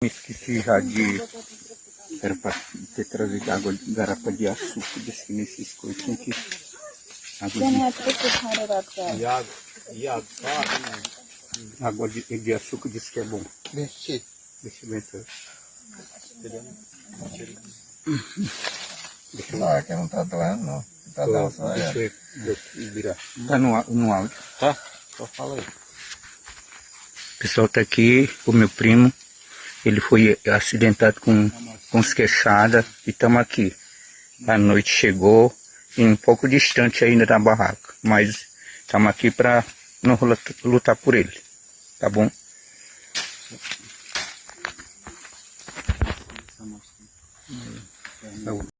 Esqueci já de... Era para ter trazido água de garrafa de açúcar. Disse que nesses coisas tinha que... Água de açúcar disse que é bom. Deixa bem feito. Não, é que não tá doendo, não. Tá dando só Deixa eu virar. Tá no áudio. Tá? Só fala aí. O pessoal tá aqui, o meu primo. Ele foi acidentado com os queixadas e estamos aqui. A noite chegou e um pouco distante ainda da barraca. Mas estamos aqui para não lutar por ele. Tá bom?